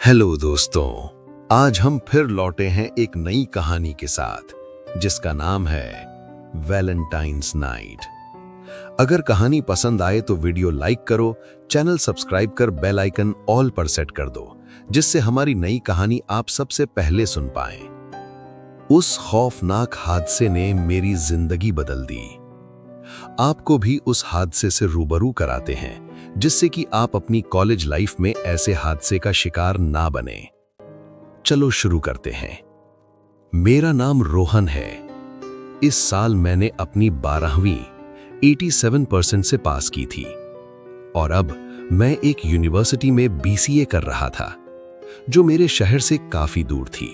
Hello दोस्तों, आज हम फिर लौटे हैं एक नई कहानी के साथ जिसका नाम है वैलेंटाइंस नाइट। अगर कहानी पसंद आए तो वीडियो लाइक करो, चैनल सब्सक्राइब कर बेल आइकन ऑल पर सेट कर दो जिससे हमारी नई कहानी आप सबसे पहले सुन पाएं। उस खौफनाक हादसे ने मेरी जिंदगी बदल दी। आपको भी उस हादसे से रूबरू कराते हैं जिससे कि आप अपनी कॉलेज लाइफ में ऐसे हादसे का शिकार ना बने। चलो शुरू करते हैं। मेरा नाम रोहन है। इस साल मैंने अपनी 12वीं 87% से पास की थी और अब मैं एक यूनिवर्सिटी में BCA कर रहा था जो मेरे शहर से काफी दूर थी।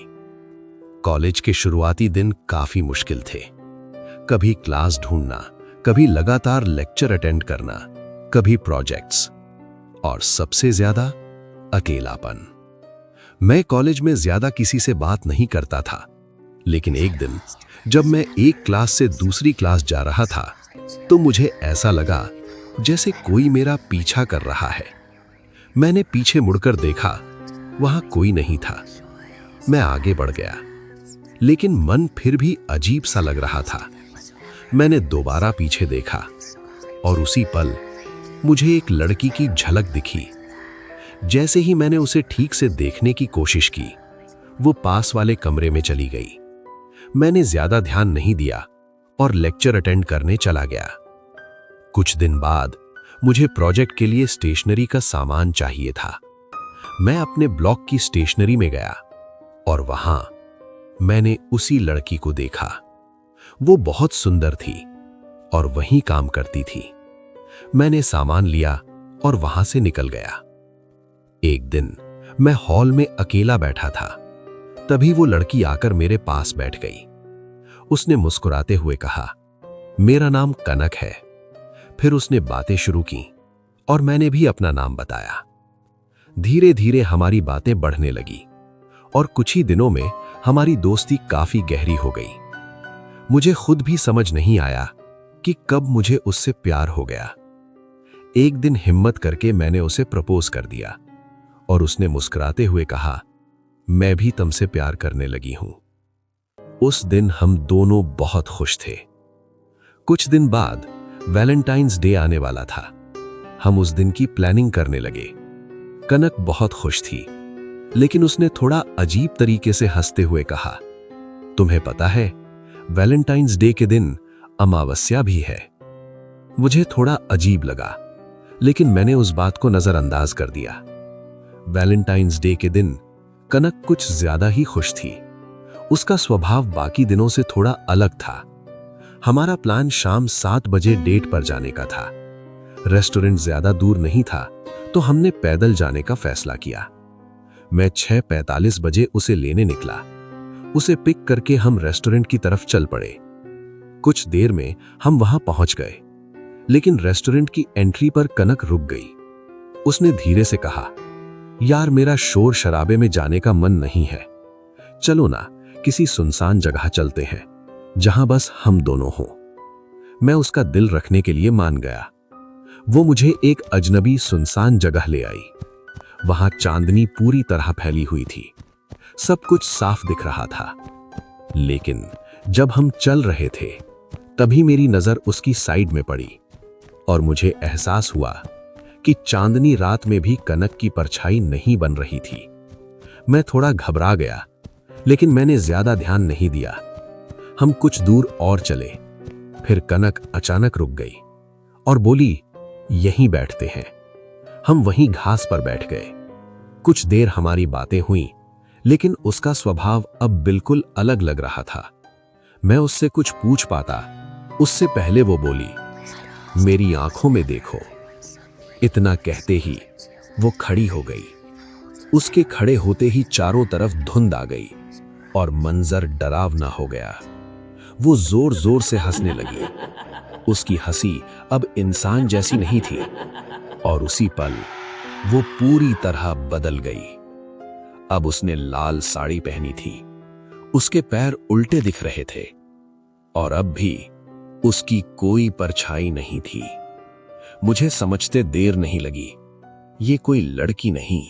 कॉलेज के शुरुआती दिन काफी मुश्किल थे। कभी क्लास ढूंढना, कभी लगातार लेक्चर अटेंड करना, कभी प्रोजेक्ट्स और सबसे ज्यादा अकेलापन। मैं कॉलेज में ज्यादा किसी से बात नहीं करता था, लेकिन एक दिन जब मैं एक क्लास से दूसरी क्लास जा रहा था तो मुझे ऐसा लगा जैसे कोई मेरा पीछा कर रहा है। मैंने पीछे मुड़कर देखा, वहां कोई नहीं था। मैं आगे बढ़ गया, लेकिन मन फिर भी अजीब सा लग रहा था। मैंने दोबारा पीछे देखा और उसी पल मुझे एक लड़की की झलक दिखी। जैसे ही मैंने उसे ठीक से देखने की कोशिश की, वो पास वाले कमरे में चली गई। मैंने ज्यादा ध्यान नहीं दिया और लेक्चर अटेंड करने चला गया। कुछ दिन बाद मुझे प्रोजेक्ट के लिए स्टेशनरी का सामान चाहिए था। मैं अपने ब्लॉक की स्टेशनरी में गया और वहां मैंने उसी लड़की को देखा। वो बहुत सुंदर थी और वहीं काम करती थी। मैंने सामान लिया और वहां से निकल गया। एक दिन मैं हॉल में अकेला बैठा था, तभी वो लड़की आकर मेरे पास बैठ गई। उसने मुस्कुराते हुए कहा, मेरा नाम कनक है। फिर उसने बातें शुरू की और मैंने भी अपना नाम बताया। धीरे धीरे हमारी बातें बढ़ने लगी और कुछ ही दिनों में हमारी दोस्ती काफी गहरी हो गई। मुझे खुद भी समझ नहीं आया कि कब मुझे उससे प्यार हो गया। एक दिन हिम्मत करके मैंने उसे प्रपोज कर दिया और उसने मुस्कुराते हुए कहा, मैं भी तुमसे प्यार करने लगी हूं। उस दिन हम दोनों बहुत खुश थे। कुछ दिन बाद वैलेंटाइंस डे आने वाला था। हम उस दिन की प्लानिंग करने लगे। कनक बहुत खुश थी, लेकिन उसने थोड़ा अजीब तरीके से हंसते हुए कहा, तुम्हें पता है वैलेंटाइंस डे के दिन अमावस्या भी है। मुझे थोड़ा अजीब लगा, लेकिन मैंने उस बात को नजरअंदाज कर दिया। वैलेंटाइंस डे के दिन कनक कुछ ज्यादा ही खुश थी। उसका स्वभाव बाकी दिनों से थोड़ा अलग था। हमारा प्लान शाम 7 बजे डेट पर जाने का था। रेस्टोरेंट ज्यादा दूर नहीं था, तो हमने पैदल जाने का फैसला किया। मैं 6:45 बजे उसे लेने निकला। उसे पिक करके हम रेस्टोरेंट की तरफ चल पड़े। कुछ देर में हम वहां पहुंच गए, लेकिन रेस्टोरेंट की एंट्री पर कनक रुक गई। उसने धीरे से कहा, यार मेरा शोर शराबे में जाने का मन नहीं है। चलो ना, किसी सुनसान जगह चलते हैं जहां बस हम दोनों हों। मैं उसका दिल रखने के लिए मान गया। वो मुझे एक अजनबी सुनसान जगह ले आई। वहां चांदनी पूरी तरह फैली हुई थी। सब कुछ साफ दिख रहा था। लेकिन जब हम चल रहे थे तभी मेरी नजर उसकी साइड में पड़ी और मुझे एहसास हुआ कि चांदनी रात में भी कनक की परछाई नहीं बन रही थी। मैं थोड़ा घबरा गया, लेकिन मैंने ज्यादा ध्यान नहीं दिया। हम कुछ दूर और चले, फिर कनक अचानक रुक गई और बोली, यहीं बैठते हैं। हम वहीं घास पर बैठ गए। कुछ देर हमारी बातें हुई, लेकिन उसका स्वभाव अब बिल्कुल अलग लग रहा था। मैं उससे कुछ पूछ पाता उससे पहले वो बोली, मेरी आंखों में देखो। इतना कहते ही वो खड़ी हो गई। उसके खड़े होते ही चारों तरफ धुंध आ गई और मंजर डरावना हो गया। वो जोर जोर से हंसने लगी। उसकी हंसी अब इंसान जैसी नहीं थी और उसी पल वो पूरी तरह बदल गई। अब उसने लाल साड़ी पहनी थी। उसके पैर उल्टे दिख रहे थे और अब भी उसकी कोई परछाई नहीं थी। मुझे समझते देर नहीं लगी। ये कोई लड़की नहीं,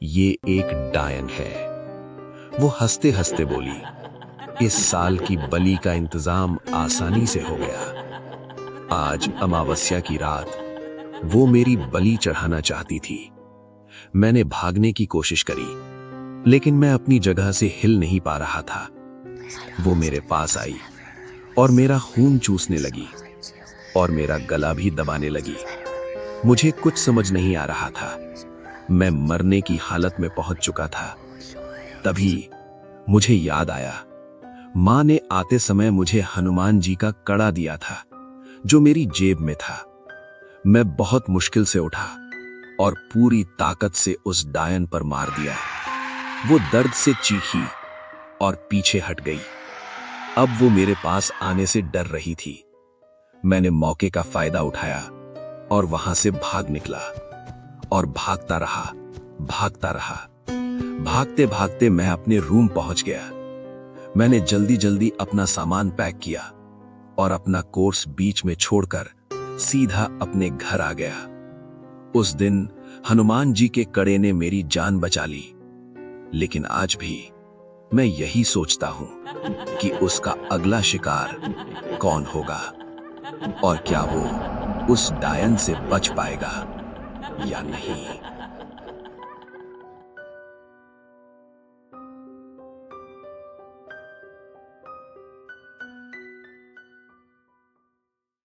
ये एक डायन है। वो हंसते हंसते बोली, इस साल की बलि का इंतजाम आसानी से हो गया। आज अमावस्या की रात वो मेरी बलि चढ़ाना चाहती थी। मैंने भागने की कोशिश करी, लेकिन मैं अपनी जगह से हिल नहीं पा रहा था। वो मेरे पास आई और मेरा खून चूसने लगी और मेरा गला भी दबाने लगी। मुझे कुछ समझ नहीं आ रहा था। मैं मरने की हालत में पहुंच चुका था। तभी मुझे याद आया, मां ने आते समय मुझे हनुमान जी का कड़ा दिया था, जो मेरी जेब में था। मैं बहुत मुश्किल से उठा और पूरी ताकत से उस डायन पर मार दिया। वो दर्द से चीखी और पीछे हट गई। अब वो मेरे पास आने से डर रही थी। मैंने मौके का फायदा उठाया और वहां से भाग निकला और भागता रहा, भागता रहा। भागते भागते मैं अपने रूम पहुंच गया। मैंने जल्दी जल्दी अपना सामान पैक किया और अपना कोर्स बीच में छोड़कर सीधा अपने घर आ गया। उस दिन हनुमान जी के कड़े ने मेरी जान बचा ली, लेकिन आज भी मैं यही सोचता हूं कि उसका अगला शिकार कौन होगा और क्या वो उस डायन से बच पाएगा या नहीं।